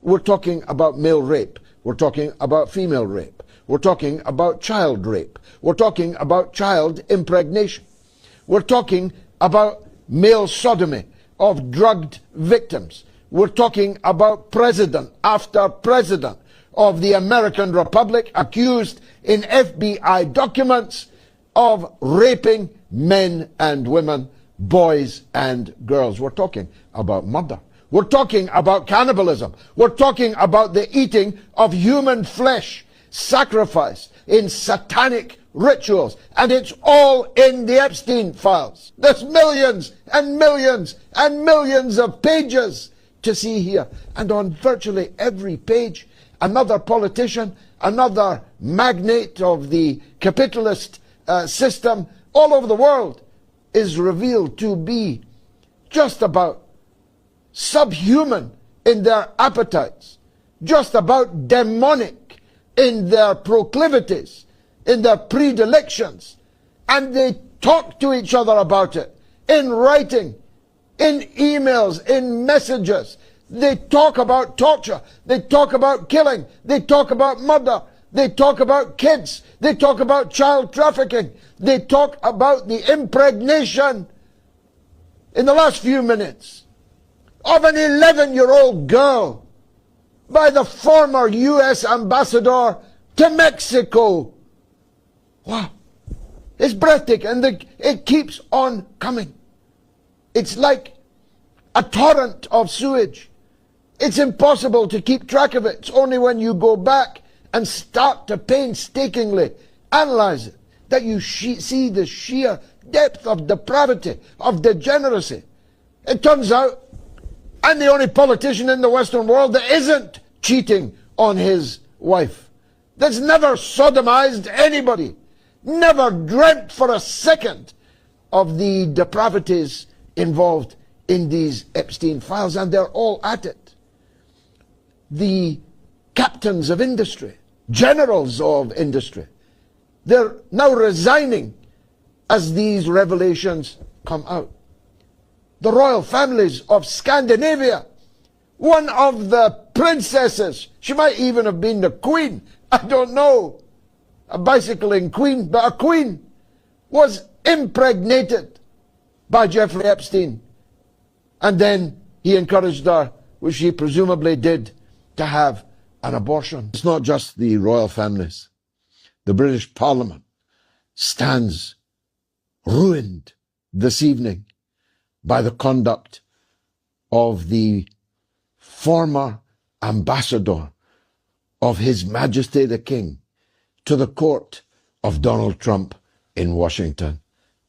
We're talking about male rape. We're talking about female rape. We're talking about child rape. We're talking about child impregnation. We're talking about male sodomy of drugged victims. We're talking about president after president of the American Republic accused in FBI documents of raping men and women, boys and girls. We're talking about murder. We're talking about cannibalism. We're talking about the eating of human flesh, sacrifice in satanic rituals. And it's all in the Epstein files. There's millions and millions and millions of pages to see here. And on virtually every page, another politician, another magnate of the capitalist system all over the world is revealed to be just about subhuman in their appetites, just about demonic in their proclivities, in their predilections. And they talk to each other about it in writing, in emails, in messages. They talk about torture. They talk about killing. They talk about murder. They talk about kids. They talk about child trafficking. They talk about the impregnation in the last few minutes of an 11-year-old girl by the former U.S. ambassador to Mexico. Wow. It's breathtaking, and it keeps on coming. It's like a torrent of sewage. It's impossible to keep track of it. It's only when you go back and start to painstakingly analyze it that you see the sheer depth of depravity, of degeneracy. It turns out I'm the only politician in the Western world that isn't cheating on his wife, that's never sodomized anybody, never dreamt for a second of the depravities involved in these Epstein files, and they're all at it. The captains of industry, generals of industry, they're now resigning as these revelations come out. The royal families of Scandinavia, one of the princesses, she might even have been the queen, I don't know, a bicycling queen, but a queen, was impregnated by Jeffrey Epstein. And then he encouraged her, which he presumably did, to have an abortion. It's not just the royal families. The British Parliament stands ruined this evening by the conduct of the former ambassador of His Majesty the King to the court of Donald Trump in Washington,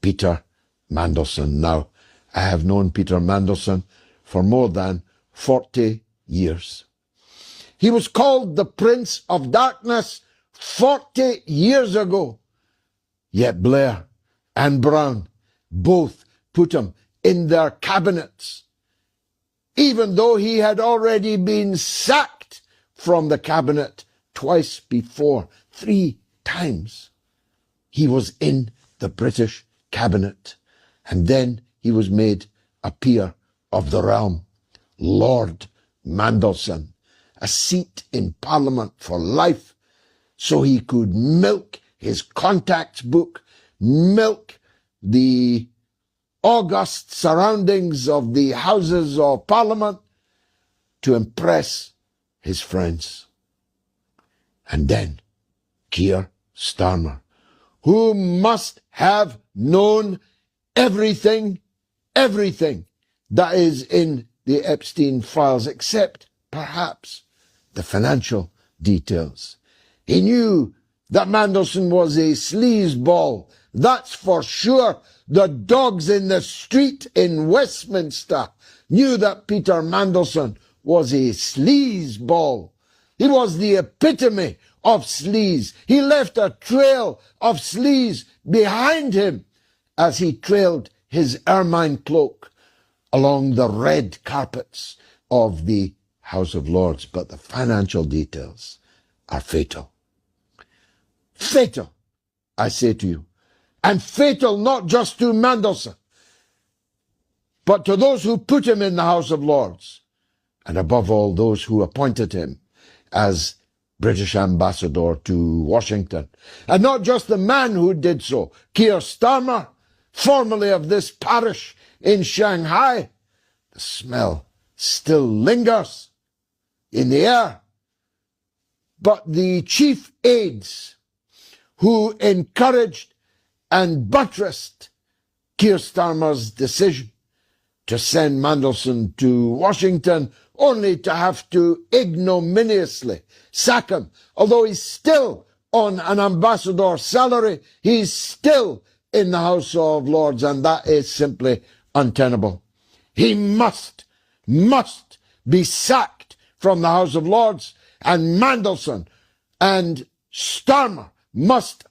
Peter Mandelson. Now, I have known Peter Mandelson for more than 40 years. He was called the Prince of Darkness 40 years ago. Yet Blair and Brown both put him in their cabinets, even though he had already been sacked from the cabinet twice before, 3 times. He was in the British cabinet, and then he was made a peer of the realm. Lord Mandelson, a seat in Parliament for life, so he could milk his contacts book, milk the august surroundings of the Houses of Parliament to impress his friends. And then Keir Starmer, who must have known everything that is in the Epstein files, except perhaps the financial details. He knew that Mandelson was a sleazeball. That's for sure. The dogs in the street in Westminster knew that Peter Mandelson was a sleazeball. He was the epitome of sleaze. He left a trail of sleaze behind him as he trailed his ermine cloak along the red carpets of the House of Lords. But the financial details are fatal. Fatal, I say to you. And fatal not just to Mandelson, but to those who put him in the House of Lords and above all those who appointed him as British ambassador to Washington. And not just the man who did so, Keir Starmer, formerly of this parish in Shanghai. The smell still lingers in the air. But the chief aides who encouraged and buttressed Keir Starmer's decision to send Mandelson to Washington, only to have to ignominiously sack him. Although he's still on an ambassador's salary, he's still in the House of Lords, and that is simply untenable. He must be sacked from the House of Lords, and Mandelson and Starmer must